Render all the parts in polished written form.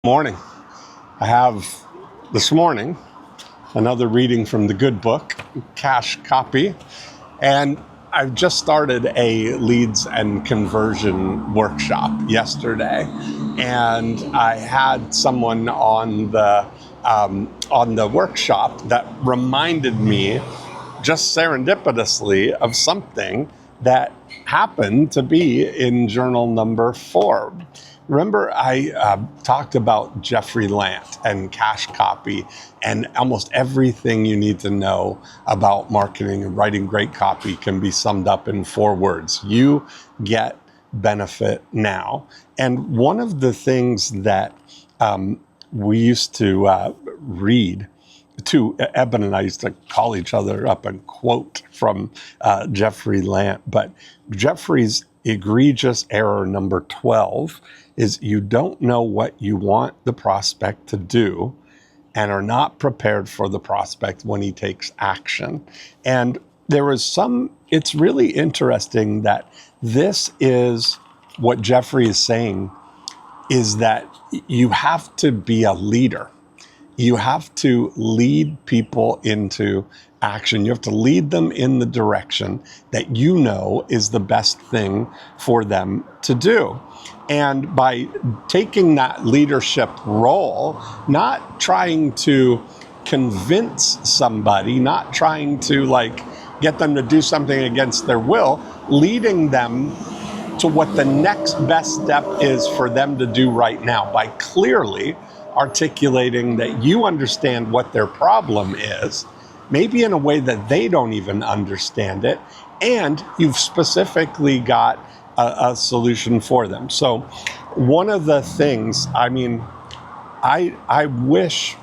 Morning. I have this morning another reading from the good book, Cash Copy, and I've just started a leads and conversion workshop yesterday, and I had someone on the workshop that reminded me just serendipitously of something that happened to be in journal number 4. Remember, I talked about Jeffrey Lant and Cash Copy and almost everything you need to know about marketing and writing great copy can be summed up in 4 words. You get benefit now. And one of the things that we used to read, Eben and I used to call each other up and quote from Jeffrey Lant, but Jeffrey's egregious error number 12 is you don't know what you want the prospect to do and are not prepared for the prospect when he takes action. And it's really interesting that this is what Jeffrey is saying, is that you have to be a leader. You have to lead people into action. You have to lead them in the direction that you know is the best thing for them to do. And by taking that leadership role, not trying to convince somebody, not trying to get them to do something against their will, leading them to what the next best step is for them to do right now by clearly articulating that you understand what their problem is, maybe in a way that they don't even understand it, and you've specifically got a solution for them. So one of the things, I wish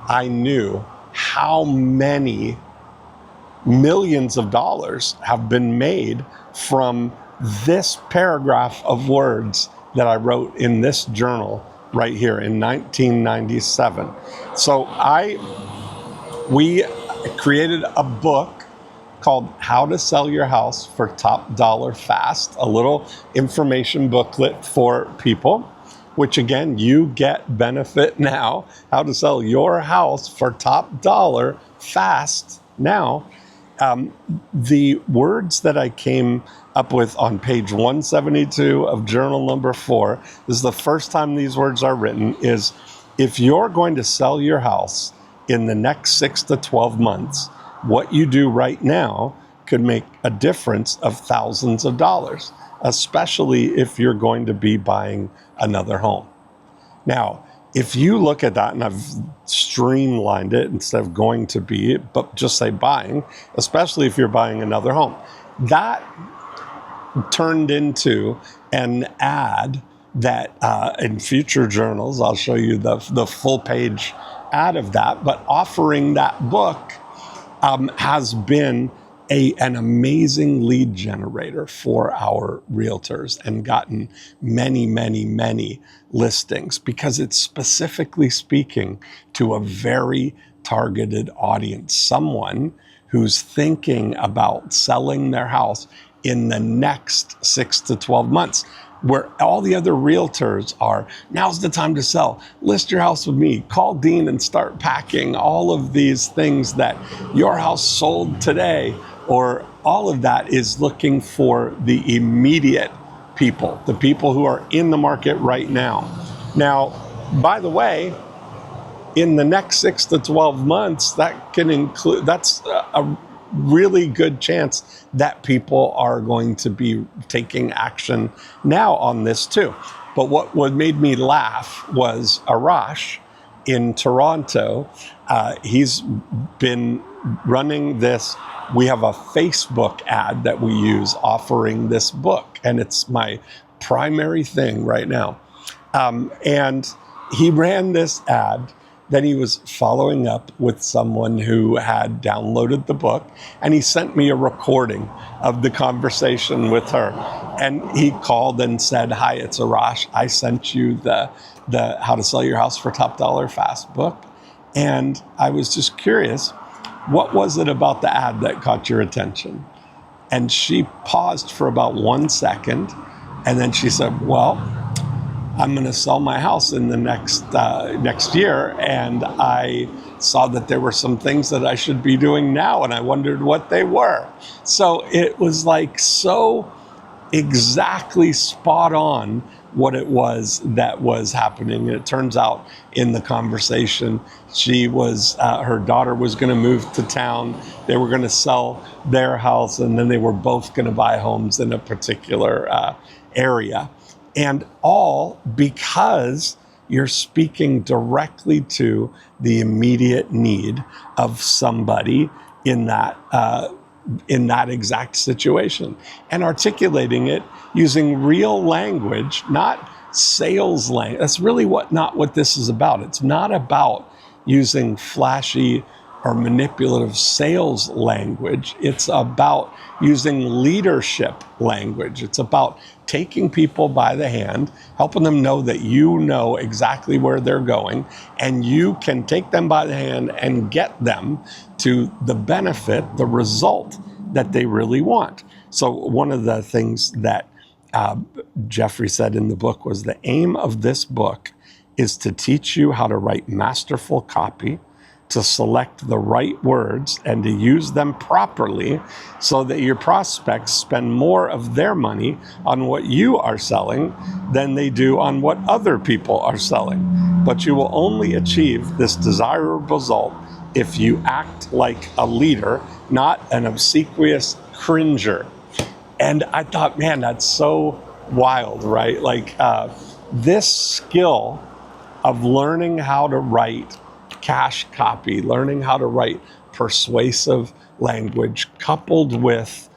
I knew how many millions of dollars have been made from this paragraph of words that I wrote in this journal right here in 1997. So we created a book called How to Sell Your House for Top Dollar Fast, a little information booklet for people, which again, you get benefit now. How to sell your house for top dollar fast now. The words that I came up with on page 172 of journal number 4, this is the first time these words are written, is if you're going to sell your house in the next 6 to 12 months, what you do right now could make a difference of thousands of dollars, especially if you're going to be buying another home. Now, if you look at that, and I've streamlined it instead of going to be, but just say buying, especially if you're buying another home, that turned into an ad that in future journals, I'll show you the full page ad of that, but offering that book has been an amazing lead generator for our realtors and gotten many, many, many listings because it's specifically speaking to a very targeted audience, someone who's thinking about selling their house in the next 6 to 12 months, where all the other realtors are, now's the time to sell, list your house with me, call Dean and start packing, all of these things that your house sold today, or all of that is looking for the immediate people, the people who are in the market right now. Now, by the way, in the next 6 to 12 months, that's a really good chance that people are going to be taking action now on this too. But what made me laugh was Arash in Toronto. He's been running this. We have a Facebook ad that we use offering this book, and it's my primary thing right now. And he ran this ad. Then he was following up with someone who had downloaded the book, and he sent me a recording of the conversation with her. And he called and said, "Hi, it's Arash. I sent you the How to Sell Your House for Top Dollar Fast book." And I was just curious, what was it about the ad that caught your attention? And she paused for about 1 second, and then she said, "Well, I'm going to sell my house in the next year, and I saw that there were some things that I should be doing now, and I wondered what they were. So it was like so exactly spot on what it was that was happening. And it turns out in the conversation, she was, her daughter was going to move to town. They were going to sell their house, and then they were both going to buy homes in a particular area. And all because you're speaking directly to the immediate need of somebody in that exact situation, and articulating it using real language, not sales language. That's really not what this is about. It's not about using flashy or manipulative sales language. It's about using leadership language. It's about taking people by the hand, helping them know that you know exactly where they're going, and you can take them by the hand and get them to the benefit, the result that they really want. So one of the things that Jeffrey said in the book was, the aim of this book is to teach you how to write masterful copy, to select the right words and to use them properly so that your prospects spend more of their money on what you are selling than they do on what other people are selling. But you will only achieve this desirable result if you act like a leader, not an obsequious cringer. And I thought, man, that's so wild, right? Like this skill of learning how to write cash copy, learning how to write persuasive language, coupled with,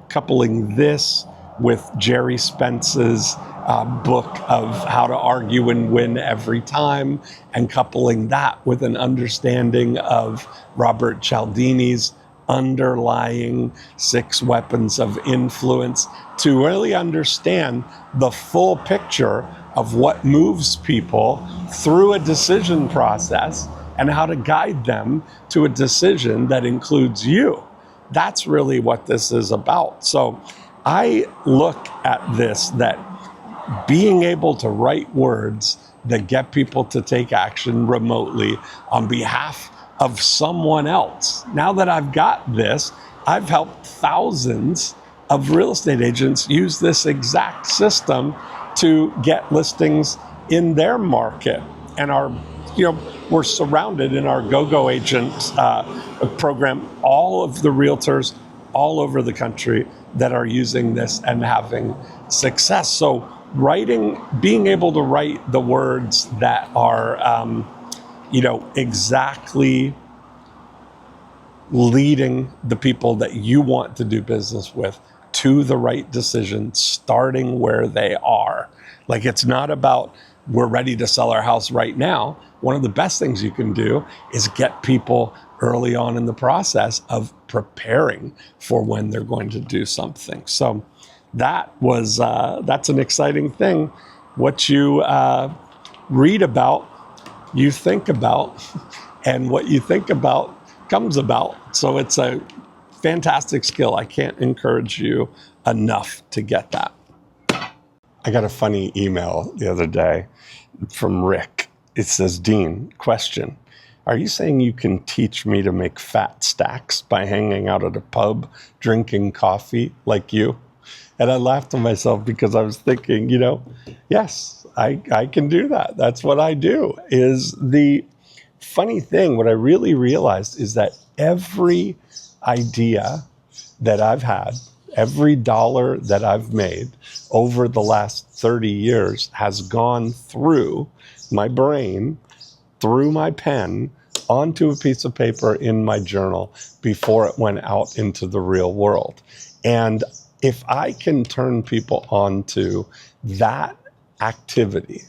coupling this with Jerry Spence's book of How to Argue and Win Every Time, and coupling that with an understanding of Robert Cialdini's underlying 6 weapons of influence, to really understand the full picture of what moves people through a decision process and how to guide them to a decision that includes you. That's really what this is about. So I look at this, that being able to write words that get people to take action remotely on behalf of someone else. Now that I've got this, I've helped thousands of real estate agents use this exact system to get listings in their market. And we're surrounded in our Go-Go Agent program, all of the realtors all over the country that are using this and having success. So being able to write the words that are, exactly leading the people that you want to do business with to the right decision, starting where they are. Like, it's not about, we're ready to sell our house right now. One of the best things you can do is get people early on in the process of preparing for when they're going to do something. So that's an exciting thing. What you read about, you think about, and what you think about comes about. So it's a fantastic skill. I can't encourage you enough to get that. I got a funny email the other day from Rick. It says, Dean, question. Are you saying you can teach me to make fat stacks by hanging out at a pub, drinking coffee like you? And I laughed to myself because I was thinking, yes, I can do that. That's what I do. Is the funny thing, what I really realized is that every idea that I've had, every dollar that I've made over the last 30 years has gone through my brain, through my pen, onto a piece of paper in my journal before it went out into the real world. And if I can turn people onto that activity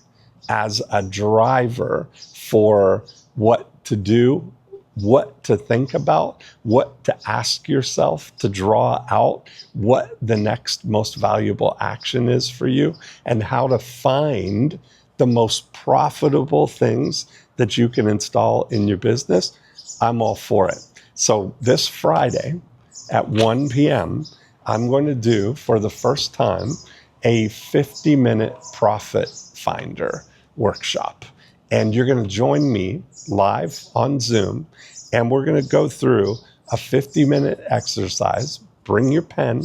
as a driver for what to do, what to think about, what to ask yourself to draw out, what the next most valuable action is for you, and how to find the most profitable things that you can install in your business, I'm all for it. So this Friday at 1 p.m., I'm going to do, for the first time, a 50-minute profit finder workshop. And you're going to join me live on Zoom, and we're going to go through a 50-minute exercise. Bring your pen,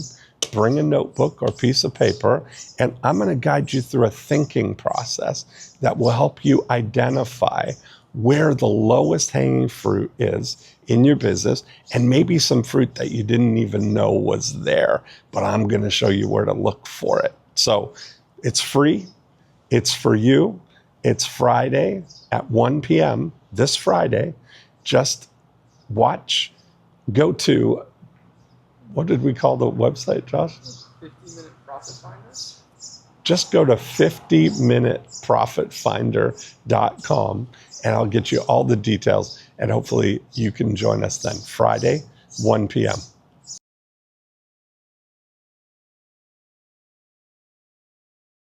bring a notebook or piece of paper, and I'm going to guide you through a thinking process that will help you identify where the lowest hanging fruit is in your business, and maybe some fruit that you didn't even know was there, but I'm going to show you where to look for it. So it's free. It's for you. It's Friday at 1 p.m. this Friday. Just watch. Go to, what did we call the website, Josh? 50-minute profit finder. Just go to 50minuteprofitfinder.com and I'll get you all the details, and hopefully you can join us then. Friday, 1 p.m.